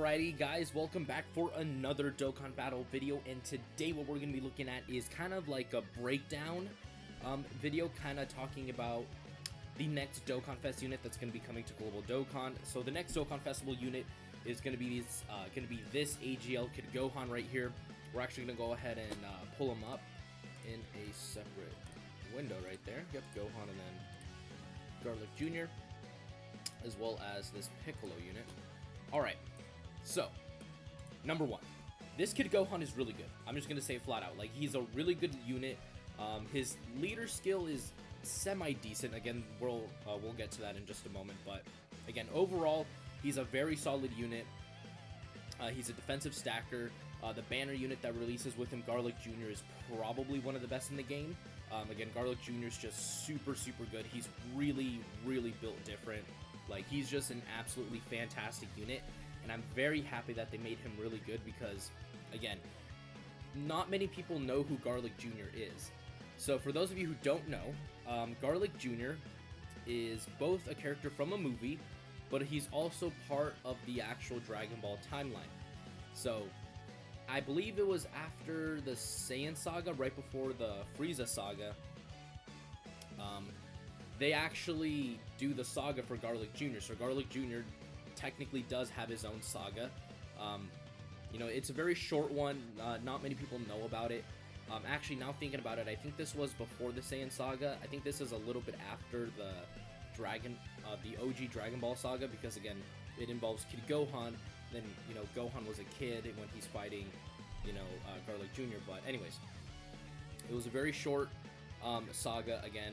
Alrighty guys, welcome back for another Dokkan Battle video, and today what we're going to be looking at is kind of like a breakdown video, kind of talking about the next Dokkanfest unit that's going to be coming to Global Dokkan. So the next Dokkan Festival unit is going to be this AGL Kid Gohan right here. We're actually going to go ahead and pull him up in a separate window right there. Yep, Gohan and then Garlic Jr., as well as this Piccolo unit. Alright, so, number one, this Kid Gohan is really good. I'm just going to say it flat out. Like, he's a really good unit. His leader skill is semi-decent. Again, we'll get to that in just a moment. But, again, overall, he's a very solid unit. He's a defensive stacker. The banner unit that releases with him, Garlic Jr., is probably one of the best in the game. Again, Garlic Jr. is just super, super good. He's really, really built different. Like, he's just an absolutely fantastic unit, and I'm very happy that they made him really good because, again, not many people know who Garlic Jr. is. So for those of you who don't know, Garlic Jr. is both a character from a movie, but he's also part of the actual Dragon Ball timeline. So I believe it was after the Saiyan saga, right before the Frieza saga, they actually do the saga for Garlic Jr. So Garlic Jr. technically does have his own saga. You know, it's a very short one. Not many people know about it. Actually, now thinking about it, I think this was before the Saiyan saga. I think this is a little bit after the OG Dragon Ball saga, because again, it involves Kid Gohan. Then, you know, Gohan was a kid when he's fighting, you know, Garlic Jr. But anyways, it was a very short saga. Again,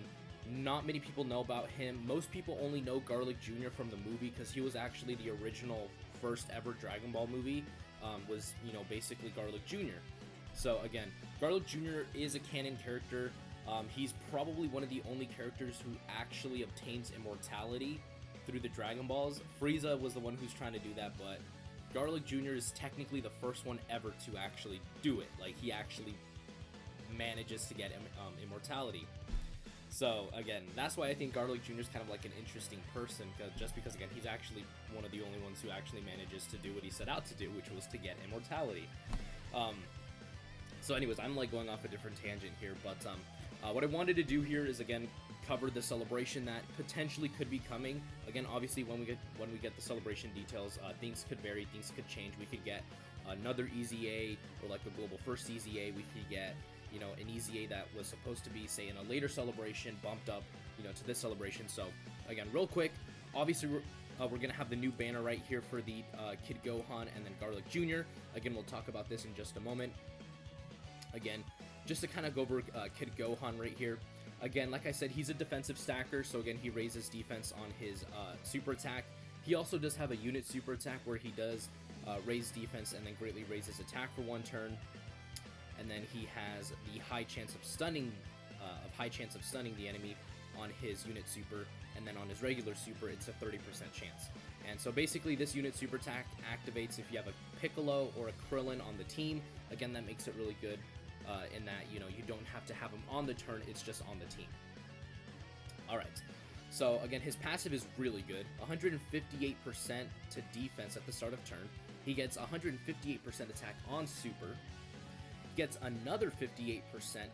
not many people know about him. Most people only know Garlic Jr. from the movie because he was actually the original first ever Dragon Ball movie, was, you know, basically Garlic Jr. So again, Garlic Jr. is a canon character. He's probably one of the only characters who actually obtains immortality through the Dragon Balls. Frieza was the one who's trying to do that, but Garlic Jr. is technically the first one ever to actually do it. Like, he actually manages to get immortality. So, again, that's why I think Garlic Jr. is kind of like an interesting person, just because, again, he's actually one of the only ones who actually manages to do what he set out to do, which was to get immortality. So anyways, I'm like going off a different tangent here, but what I wanted to do here is, again, cover the celebration that potentially could be coming. Again, obviously, when we get the celebration details, things could vary, things could change. We could get another EZA, or like a global first EZA. We could get, you know, an EZA that was supposed to be, say, in a later celebration, bumped up, you know, to this celebration. So, again, real quick, obviously, we're going to have the new banner right here for the Kid Gohan and then Garlic Jr. Again, we'll talk about this in just a moment. Again, just to kind of go over Kid Gohan right here. Again, like I said, he's a defensive stacker, so again, he raises defense on his super attack. He also does have a unit super attack where he does raise defense and then greatly raises attack for one turn. And then he has the high chance of stunning the enemy on his unit super, and then on his regular super, it's a 30% chance. And so basically, this unit super attack activates if you have a Piccolo or a Krillin on the team. Again, that makes it really good in that, you know, you don't have to have him on the turn, it's just on the team. Alright, so again, his passive is really good. 158% to defense at the start of turn. He gets 158% attack on super. Gets another 58%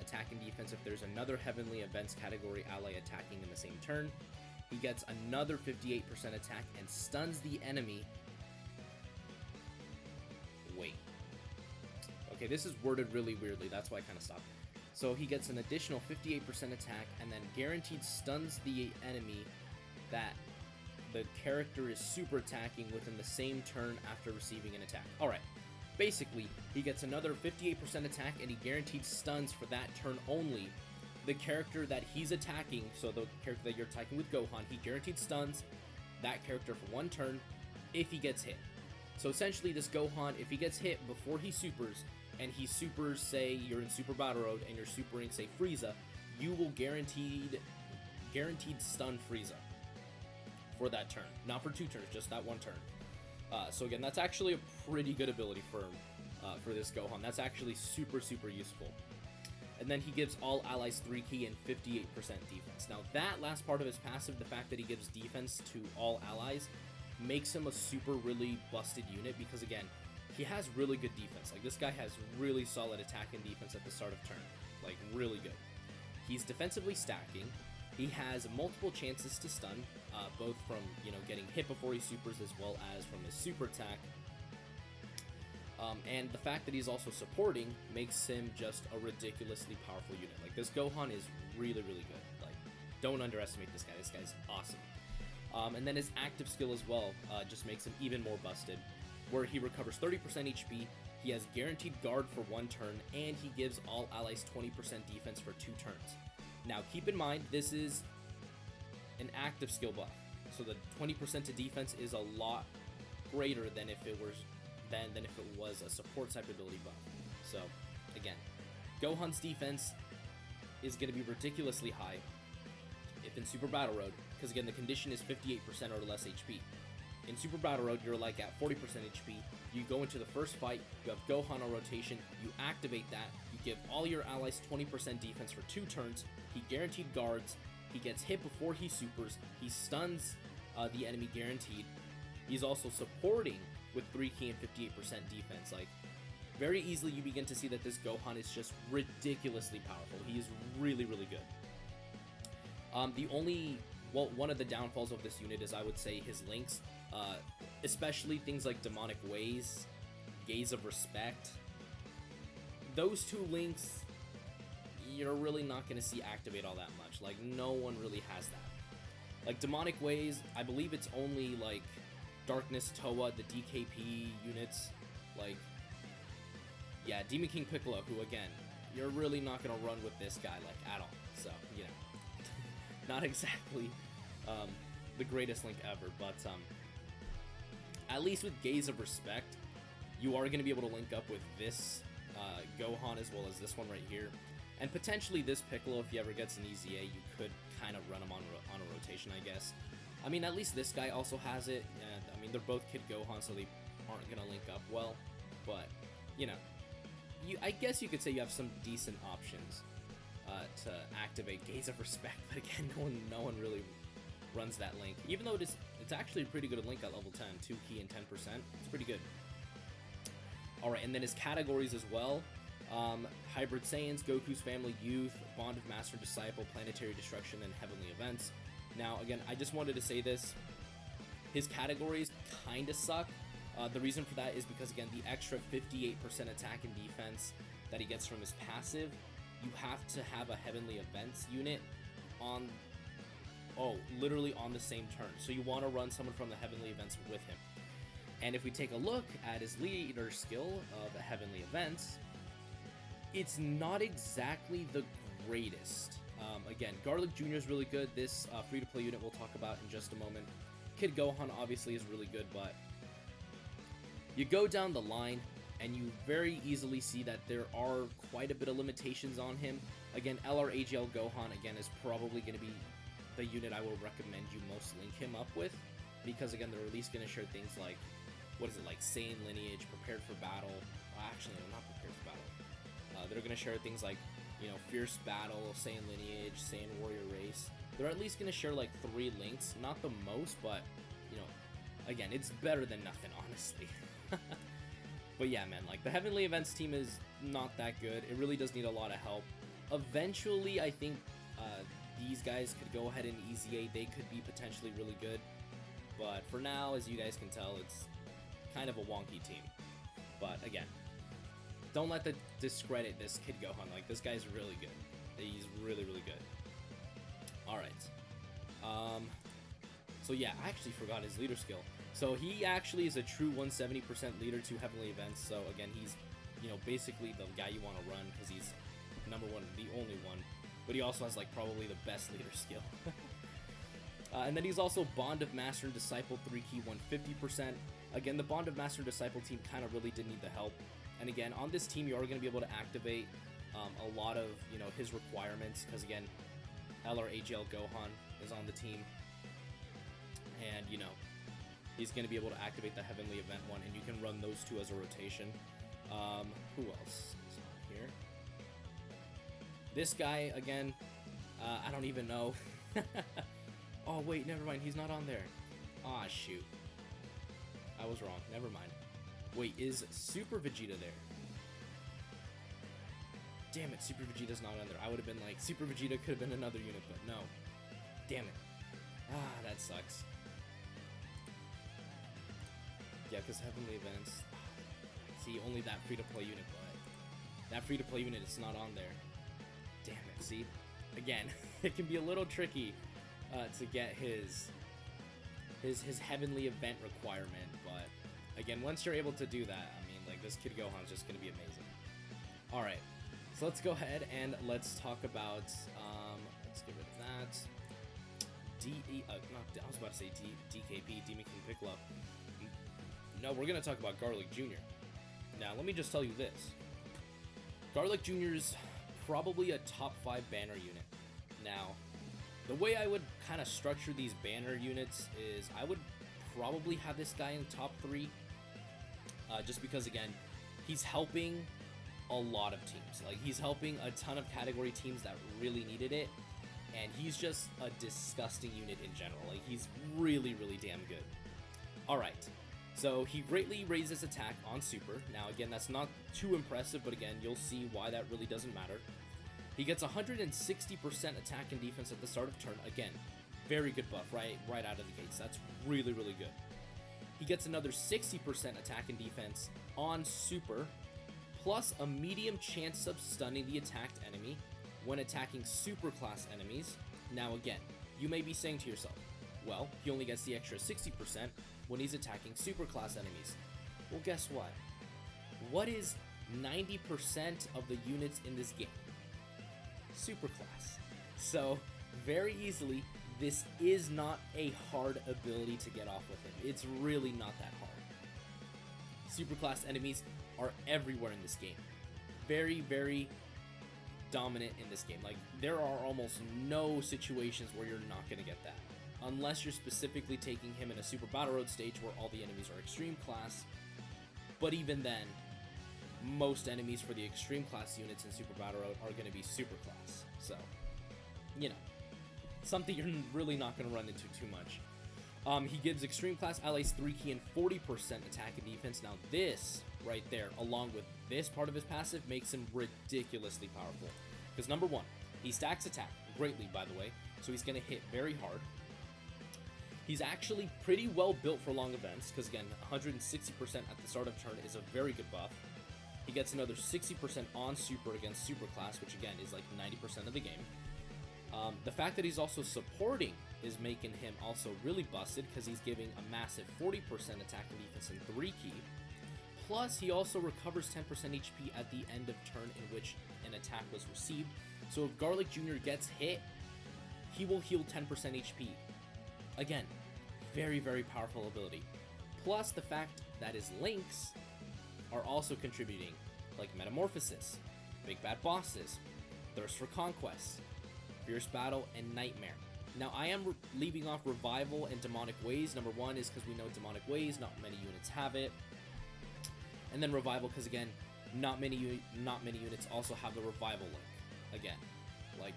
attack and defense if there's another Heavenly Events category ally attacking in the same turn. He gets another 58% attack and stuns the enemy. Wait. Okay, this is worded really weirdly, that's why I kind of stopped. So he gets an additional 58% attack and then guaranteed stuns the enemy that the character is super attacking within the same turn after receiving an attack. Alright. Basically, he gets another 58% attack and he guaranteed stuns for that turn only. The character that he's attacking, so the character that you're attacking with Gohan, he guaranteed stuns that character for one turn if he gets hit. So essentially, this Gohan, if he gets hit before he supers, and he supers, say, you're in Super Battle Road and you're supering, say, Frieza, you will guaranteed stun Frieza for that turn. Not for two turns, just that one turn. So again, that's actually a pretty good ability for this Gohan. That's actually super, super useful. And then he gives all allies 3 key and 58% defense. Now that last part of his passive, the fact that he gives defense to all allies, makes him a super really busted unit because, again, he has really good defense. Like, this guy has really solid attack and defense at the start of turn. Like, really good. He's defensively stacking. He has multiple chances to stun, both from, you know, getting hit before he supers as well as from his super attack. And the fact that he's also supporting makes him just a ridiculously powerful unit. Like, this Gohan is really, really good. Like, don't underestimate this guy. This guy's awesome. And then his active skill as well just makes him even more busted, where he recovers 30% HP, he has guaranteed guard for 1 turn, and he gives all allies 20% defense for 2 turns. Now, keep in mind, this is an active skill buff, so the 20% to defense is a lot greater than if it was a support type ability buff. So, again, Gohan's defense is going to be ridiculously high if in Super Battle Road, because again, the condition is 58% or less HP. In Super Battle Road, you're like at 40% HP. You go into the first fight, you have Gohan on rotation, you activate that, you give all your allies 20% defense for 2 turns, he guaranteed guards, he gets hit before he supers, he stuns the enemy guaranteed. He's also supporting with 3 key and 58% defense. Like, very easily you begin to see that this Gohan is just ridiculously powerful. He is really, really good. One of the downfalls of this unit is, I would say, his links, especially things like Demonic Ways, Gaze of Respect. Those 2 links, you're really not going to see activate all that much. Like, no one really has that. Like, Demonic Ways, I believe it's only, like, Darkness Toa, the DKP units. Like, yeah, Demon King Piccolo, who, again, you're really not going to run with this guy, like, at all. So, you know, not exactly the greatest link ever, but at least with Gaze of Respect, you are going to be able to link up with this Gohan as well as this one right here, and potentially this Piccolo. If he ever gets an EZA, you could kind of run him on a rotation, I guess. I mean, at least this guy also has it, and I mean, they're both Kid Gohan, so they aren't going to link up well, but, you know, I guess you could say you have some decent options to activate Gaze of Respect, but again, no one really runs that link, even though it's actually a pretty good link at level 10, 2 key and 10%, it's pretty good. Alright, and then his categories as well, Hybrid Saiyans, Goku's Family, Youth, Bond of Master and Disciple, Planetary Destruction, and Heavenly Events. Now, again, I just wanted to say this, his categories kinda suck. The reason for that is because, again, the extra 58% attack and defense that he gets from his passive, you have to have a Heavenly Events unit on, literally on the same turn. So you want to run someone from the Heavenly Events with him. And if we take a look at his leader skill of Heavenly Events, it's not exactly the greatest. Again, Garlic Jr. is really good. This free-to-play unit we'll talk about in just a moment. Kid Gohan obviously is really good, but you go down the line and you very easily see that there are quite a bit of limitations on him. Again, LRAGL Gohan, again, is probably going to be the unit I will recommend you most link him up with, because, again, they're at least going to share things like, what is it, like Saiyan Lineage, Prepared for Battle. Actually, no, not Prepared for Battle. They're going to share things like, you know, Fierce Battle, Saiyan Lineage, Saiyan Warrior Race. They're at least going to share like 3 links, not the most, but, you know, again, it's better than nothing, honestly. But yeah, man, like, the Heavenly Events team is not that good. It really does need a lot of help. Eventually, I think these guys could go ahead and EZA. They could be potentially really good. But for now, as you guys can tell, it's kind of a wonky team. But again, don't let that discredit this Kid Gohan. Like, this guy's really good. He's really, really good. Alright. So yeah, I actually forgot his leader skill. So he actually is a true 170% leader to Heavenly Events. So again, he's, you know, basically the guy you want to run because he's number 1, the only one. But he also has, like, probably the best leader skill. And then he's also Bond of Master and Disciple 3 key 150%. Again, the Bond of Master and Disciple team kind of really did need the help. And again, on this team, you are going to be able to activate a lot of, you know, his requirements. Because again, LRAGL Gohan is on the team. And, you know, he's going to be able to activate the Heavenly Event one. And you can run those 2 as a rotation. Who else is on here? This guy, again, I don't even know. Oh, wait, never mind. He's not on there. Aw, shoot. I was wrong. Never mind. Wait, is Super Vegeta there? Damn it, Super Vegeta's not on there. I would have been like, Super Vegeta could have been another unit, but no. Damn it. Ah, that sucks. Yeah, because Heavenly Events... See, only that free-to-play unit, but... That free-to-play unit is not on there. Damn it, see? Again, it can be a little tricky to get his Heavenly Event requirement, but... Again, once you're able to do that, I mean, like, this Kid Gohan's just gonna be amazing. Alright. So let's go ahead and let's talk about, let's get rid of that. I was about to say DKP, Demon King Piccolo. No, we're going to talk about Garlic Jr. Now, let me just tell you this. Garlic Jr.'s probably a top 5 banner unit. Now, the way I would kind of structure these banner units is I would probably have this guy in top 3. Just because, again, he's helping a lot of teams. Like, he's helping a ton of category teams that really needed it, and he's just a disgusting unit in general. Like, he's really, really damn good. Alright, so he greatly raises attack on Super. Now, again, that's not too impressive, but again, you'll see why that really doesn't matter. He gets 160% attack and defense at the start of turn. Again, very good buff right out of the gates. That's really, really good. He gets another 60% attack and defense on Super, plus a medium chance of stunning the attacked enemy when attacking super class enemies. Now again, you may be saying to yourself, well, he only gets the extra 60% when he's attacking super class enemies. Well, guess what? What is 90% of the units in this game? Super class. So, very easily, this is not a hard ability to get off with him. It's really not that hard. Super class enemies are everywhere in this game. Very, very dominant in this game. Like, there are almost no situations where you're not going to get that. Unless you're specifically taking him in a Super Battle Road stage where all the enemies are extreme class. But even then, most enemies for the extreme class units in Super Battle Road are going to be super class. So, you know, something you're really not going to run into too much. He gives extreme class allies 3 key and 40% attack and defense. Now this right there, along with this part of his passive, makes him ridiculously powerful. Because number 1, he stacks attack greatly, by the way, so he's going to hit very hard. He's actually pretty well built for long events, because again, 160% at the start of turn is a very good buff. He gets another 60% on Super against Super Class, which again is like 90% of the game. The fact that he's also supporting is making him also really busted, because he's giving a massive 40% attack and defense and 3 key. Plus, he also recovers 10% HP at the end of turn in which an attack was received. So if Garlic Jr. gets hit, he will heal 10% HP. Again, very, very powerful ability. Plus the fact that his links are also contributing, like Metamorphosis, Big Bad Bosses, Thirst for Conquest, Fierce Battle, and Nightmare. Now, I am leaving off Revival and Demonic Ways. Number 1 is because we know Demonic Ways, not many units have it. And then Revival, because again, not many units also have the Revival link. Again, like,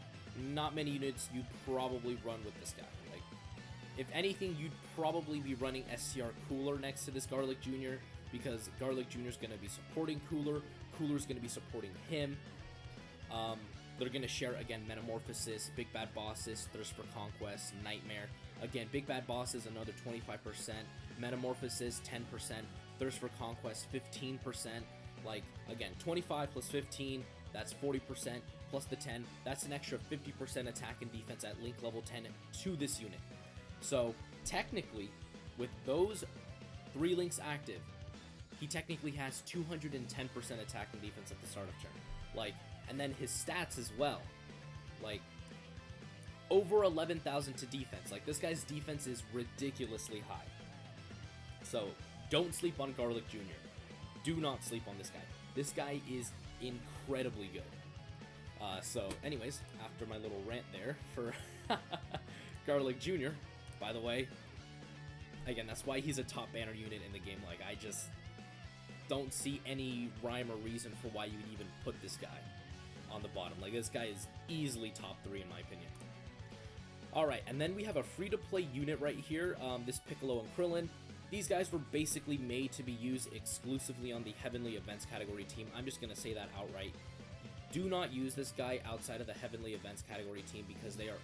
not many units you'd probably run with this guy. Like, if anything, you'd probably be running STR Cooler next to this Garlic Jr., because Garlic Jr. is going to be supporting Cooler. Cooler is going to be supporting him. They're going to share, again, Metamorphosis, Big Bad Bosses, Thirst for Conquest, Nightmare. Again, Big Bad Bosses, another 25%. Metamorphosis, 10%. Thirst for Conquest, 15%. Like, again, 25 plus 15, that's 40%. Plus the 10, that's an extra 50% attack and defense at link level 10 to this unit. So, technically, with those 3 links active, he technically has 210% attack and defense at the start of turn. Like, and then his stats as well. Like, over 11,000 to defense. Like, this guy's defense is ridiculously high. So, don't sleep on Garlic Jr. Do not sleep on this guy. This guy is incredibly good. So, anyways, after my little rant there for Garlic Jr., by the way, again, that's why he's a top banner unit in the game. Like, I just don't see any rhyme or reason for why you'd even put this guy on the bottom. Like, this guy is easily top 3 in my opinion. Alright, and then we have a free-to-play unit right here, this Piccolo and Krillin. These guys were basically made to be used exclusively on the Heavenly Events category team. I'm just going to say that outright. Do not use this guy outside of the Heavenly Events category team because they are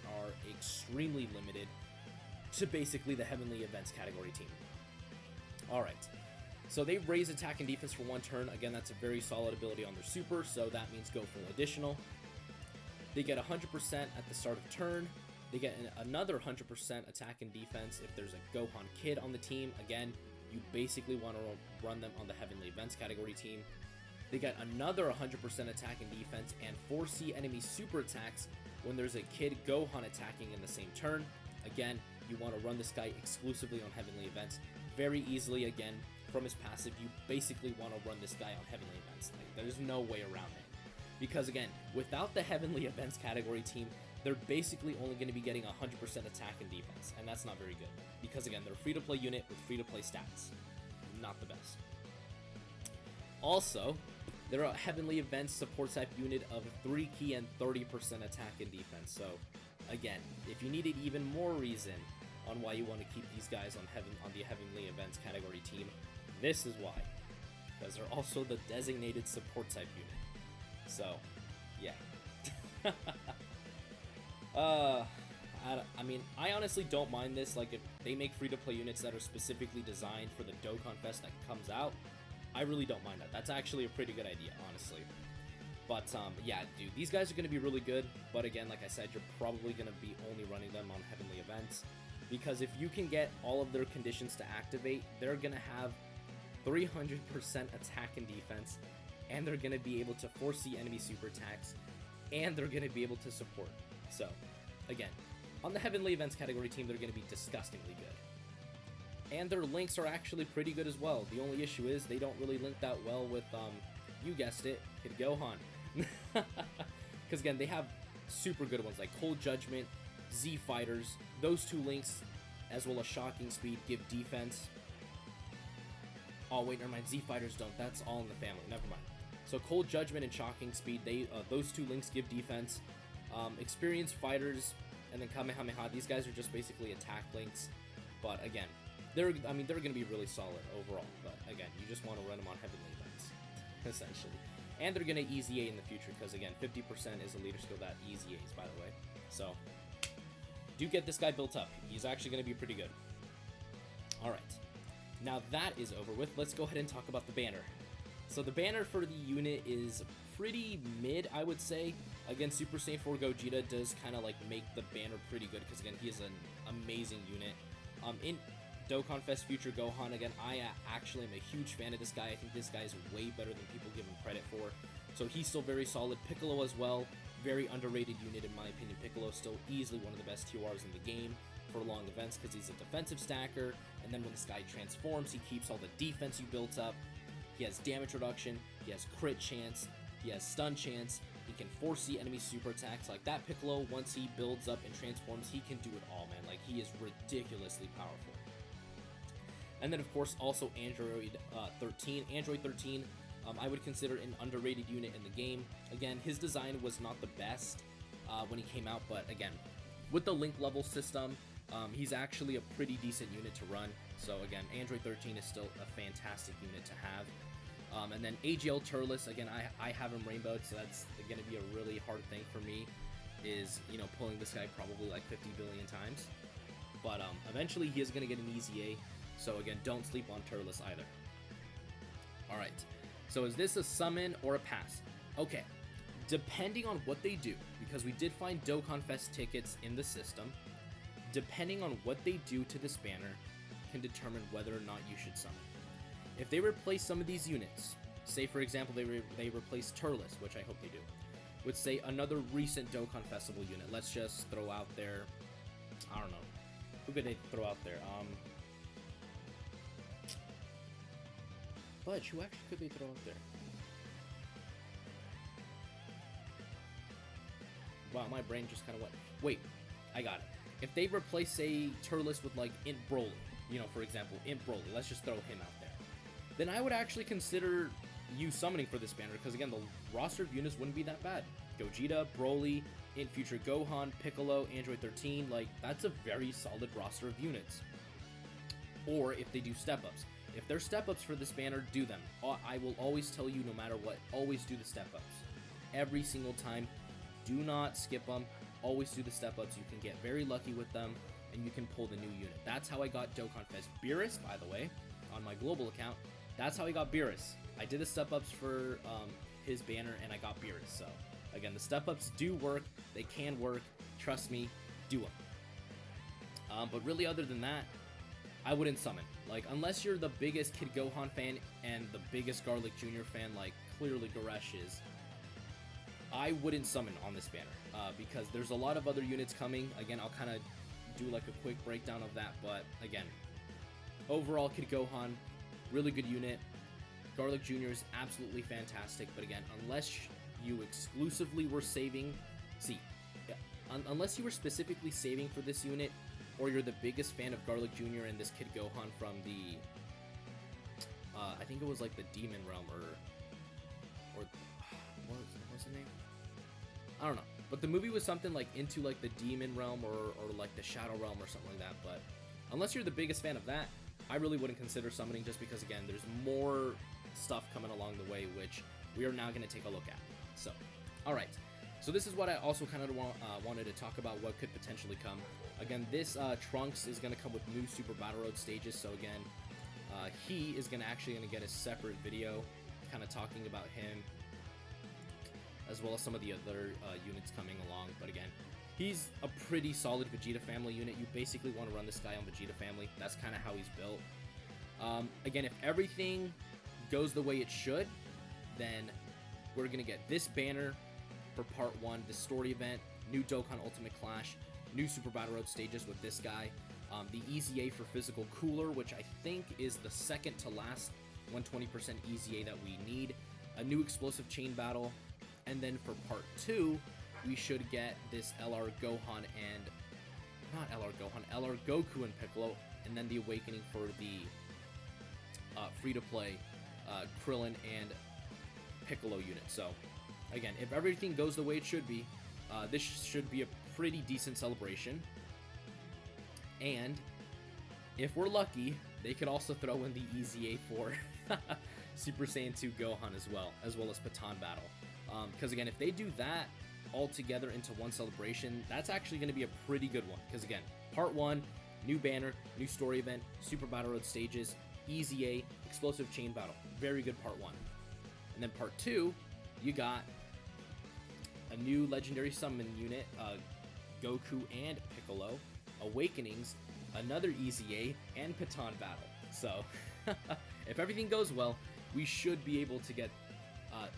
extremely limited to basically the Heavenly Events category team. Alright, so they raise attack and defense for 1 turn. Again, that's a very solid ability on their super, so that means go full additional. They get 100% at the start of turn. They get another 100% attack and defense if there's a Gohan kid on the team. Again, you basically want to run them on the Heavenly Events category team. They get another 100% attack and defense and 4C enemy super attacks when there's a kid Gohan attacking in the same turn. Again, you want to run this guy exclusively on Heavenly Events. Very easily, again, from his passive, you basically want to run this guy on Heavenly Events. Like, there's no way around it. Because again, without the Heavenly Events category team, they're basically only going to be getting 100% attack and defense, and that's not very good. Because again, they're a free-to-play unit with free-to-play stats. Not the best. Also, they're a Heavenly Events support type unit of 3 key and 30% attack and defense. So, again, if you needed even more reason on why you want to keep these guys on the Heavenly Events category team, this is why. Because they're also the designated support type unit. So, yeah. I mean, I honestly don't mind this. Like, if they make free-to-play units that are specifically designed for the Dokkanfest that comes out, I really don't mind that. That's actually a pretty good idea, honestly. But, yeah, dude, these guys are going to be really good. But again, like I said, you're probably going to be only running them on Heavenly Events. Because if you can get all of their conditions to activate, they're going to have 300% attack and defense. And they're going to be able to 4C enemy super attacks. And they're going to be able to support. So, again, on the Heavenly Events category team, they're going to be disgustingly good. And their links are actually pretty good as well. The only issue is they don't really link that well with, you guessed it, Kid Gohan. Because again, they have super good ones like Cold Judgment, Z Fighters. Those 2 links, as well as Shocking Speed, give defense. Oh wait, never mind. Z Fighters don't. That's all in the family. Never mind. So Cold Judgment and Shocking Speed, those 2 links give defense. Experienced Fighters and then Kamehameha, these guys are just basically attack links. But again, they're going to be really solid overall. But again, you just want to run them on Heavenly Events, essentially. And they're going to EZA in the future because again, 50% is a leader skill that EZAs, by the way. So do get this guy built up. He's actually going to be pretty good. All right. Now that is over with, let's go ahead and talk about the banner. So the banner for the unit is pretty mid, I would say. Again, Super Saiyan 4 Gogeta does kind of like make the banner pretty good because again, he is an amazing unit. In Dokkanfest Future Gohan, again, I actually am a huge fan of this guy. I think this guy is way better than people give him credit for. So he's still very solid. Piccolo as well, very underrated unit in my opinion. Piccolo is still easily one of the best TORs in the game for long events because he's a defensive stacker, and then when this guy transforms, he keeps all the defense you built up. He has damage reduction, he has crit chance, he has stun chance, he can 4C enemy super attacks. Like that Piccolo, once he builds up and transforms, he can do it all, man. Like he is ridiculously powerful. And then of course also Android 13. Android 13, I would consider an underrated unit in the game. Again, his design was not the best when he came out, but again, with the link level system, he's actually a pretty decent unit to run. So again, Android 13 is still a fantastic unit to have. And then AGL Turles, again, I have him rainbowed, so that's going to be a really hard thing for me, is, you know, pulling this guy probably like 50 billion times. But eventually he is going to get an EZA, so again, don't sleep on Turles either. Alright, so is this a summon or a pass? Okay, depending on what they do, because we did find Dokkanfest tickets in the system, depending on what they do to this banner can determine whether or not you should summon. If they replace some of these units, say for example they replace Turles, which I hope they do, with say another recent Dokkan Festival unit, let's just throw out there, I don't know, who could they throw out there? Budge, who actually could they throw out there? Wow, my brain just kind of went. Wait, I got it. If they replace, say, Turles with, like, Int Broly, you know, for example, Int Broly, let's just throw him out there, then I would actually consider you summoning for this banner, because, again, the roster of units wouldn't be that bad. Gogeta, Broly, Int Future Gohan, Piccolo, Android 13, like, that's a very solid roster of units. or if they do step-ups. If they're step-ups for this banner, do them. I will always tell you, no matter what, always do the step-ups. Every single time. Do not skip them. Always do the step-ups. You can get very lucky with them, and you can pull the new unit. That's how I got Dokkanfest Beerus, by the way, on my global account. That's how I got Beerus. I did the step-ups for his banner, and I got Beerus. So, again, the step-ups do work. They can work. Trust me, do them. But really, other than that, I wouldn't summon. Like, unless you're the biggest Kid Gohan fan and the biggest Garlic Jr. fan, like clearly Goresh is, I wouldn't summon on this banner, because there's a lot of other units coming. Again, I'll kind of do like a quick breakdown of that, but again, overall, Kid Gohan, really good unit. Garlic Jr. is absolutely fantastic, but again, unless you exclusively were saving, unless you were specifically saving for this unit, or you're the biggest fan of Garlic Jr. and this Kid Gohan from the, I think it was like the Demon Realm, or what was the name? I don't know, but the movie was something like Into like the Demon Realm, or like the Shadow Realm or something like that. But unless you're the biggest fan of that, I really wouldn't consider summoning, just because again, there's more stuff coming along the way, which we are now going to take a look at. So, all right. So this is what I also kind of wanted to talk about, what could potentially come. Again, this Trunks is going to come with new Super Battle Road stages. So again, he is actually going to get a separate video kind of talking about him, as well as some of the other units coming along. But again, he's a pretty solid Vegeta family unit. You basically want to run this guy on Vegeta family. That's kind of how he's built. Again, if everything goes the way it should, then we're going to get this banner for part 1, the story event, new Dokkan Ultimate Clash, new Super Battle Road stages with this guy, the EZA for Physical Cooler, which I think is the second to last 120% EZA that we need, a new Explosive Chain Battle, and then for part 2, we should get this LR Gohan and, not LR Gohan, LR Goku and Piccolo, and then the Awakening for the free-to-play Krillin and Piccolo unit. So, again, if everything goes the way it should be, this should be a pretty decent celebration. And if we're lucky, they could also throw in the EZA for Super Saiyan 2 Gohan as well as Baton Battle. Because again, if they do that all together into one celebration, that's actually going to be a pretty good one. Because again, part 1, new banner, new story event, Super Battle Road stages, EZA, Explosive Chain Battle. Very good part 1. And then part 2, you got a new legendary summon unit, Goku and Piccolo, Awakenings, another EZA, and Baton Battle. So, if everything goes well, we should be able to get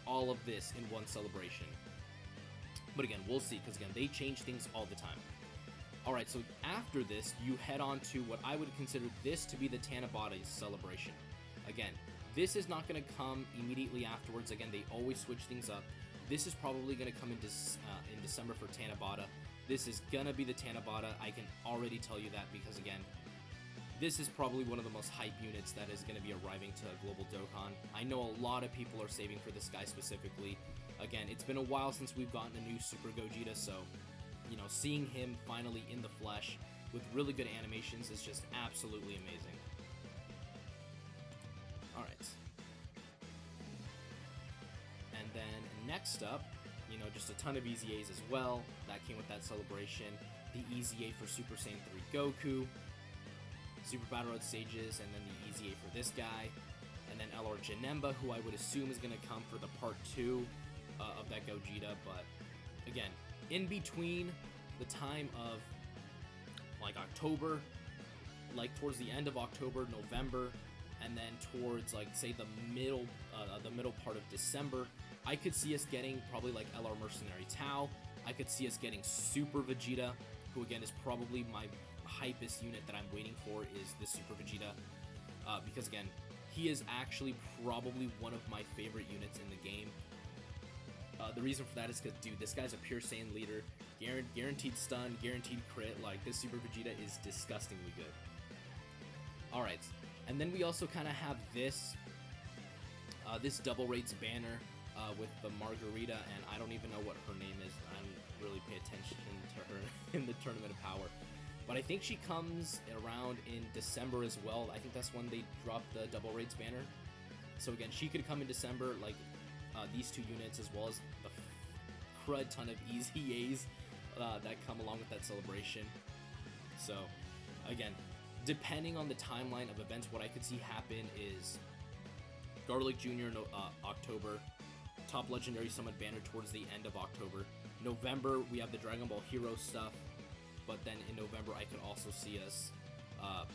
all of this in one celebration. But again, we'll see, because again, they change things all the time. Alright, so after this, you head on to what I would consider this to be the Tanabata celebration. Again, this is not going to come immediately afterwards. Again, they always switch things up. This is probably going to come in December for Tanabata. This is going to be the Tanabata. I can already tell you that, because again, this is probably one of the most hype units that is going to be arriving to Global Dokkan. I know a lot of people are saving for this guy specifically. Again, it's been a while since we've gotten a new Super Gogeta, so, you know, seeing him finally in the flesh with really good animations is just absolutely amazing. Alright. And then next up, you know, just a ton of EZAs as well. That came with that celebration. The EZA for Super Saiyan 3 Goku, Super Battle Road stages, and then the EZA for this guy. And then LR Janemba, who I would assume is going to come for the part 2 of that Gogeta. But again, in between the time of like October, like towards the end of October, November, and then towards like say the middle part of December, I could see us getting probably like LR Mercenary Tao. I could see us getting Super Vegeta, who again is probably my hypest unit that I'm waiting for, is the Super Vegeta, because again, he is actually probably one of my favorite units in the game. The reason for that is because, dude, this guy's a pure Saiyan leader, guaranteed stun, guaranteed crit. Like, this Super Vegeta is disgustingly good. Alright, and then we also kind of have this this double rates banner with the Margarita, and I don't even know what her name is. I don't really pay attention to her in the Tournament of Power. But I think she comes around in December as well. I think that's when they drop the double raids banner. So again, she could come in December, like these 2 units, as well as the crud ton of easy A's that come along with that celebration. So again, depending on the timeline of events, what I could see happen is Garlic Jr. in October, top legendary summon banner towards the end of October. November, we have the Dragon Ball Hero stuff, but then in November, I could also see us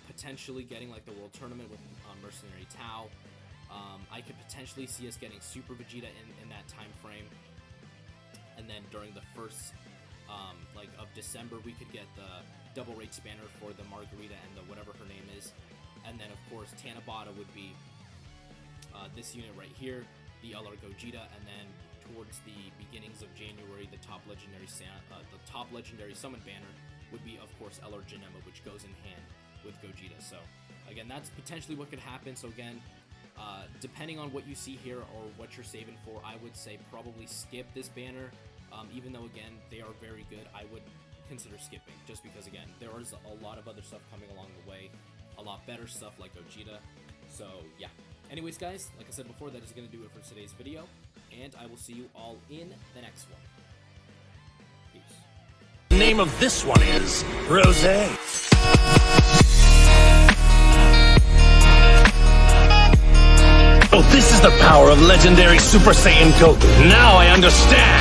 potentially getting like the World Tournament with Mercenary Tau. I could potentially see us getting Super Vegeta in that time frame, and then during the first like of December, we could get the double rate banner for the Margarita and the whatever her name is, and then of course Tanabata would be this unit right here, the LR Gogeta, and then towards the beginnings of January, the top legendary summon banner would be of course LR Janemba, which goes in hand with Gogeta. So again, that's potentially what could happen. So again, depending on what you see here or what you're saving for, I would say probably skip this banner. Even though again they are very good, I would consider skipping, just because again there is a lot of other stuff coming along the way, a lot better stuff like Gogeta. So yeah, anyways guys, like I said before, that is going to do it for today's video, and I will see you all in the next one. Peace. The name of this one is Rosé. Oh, this is the power of legendary Super Saiyan Goku. Now I understand.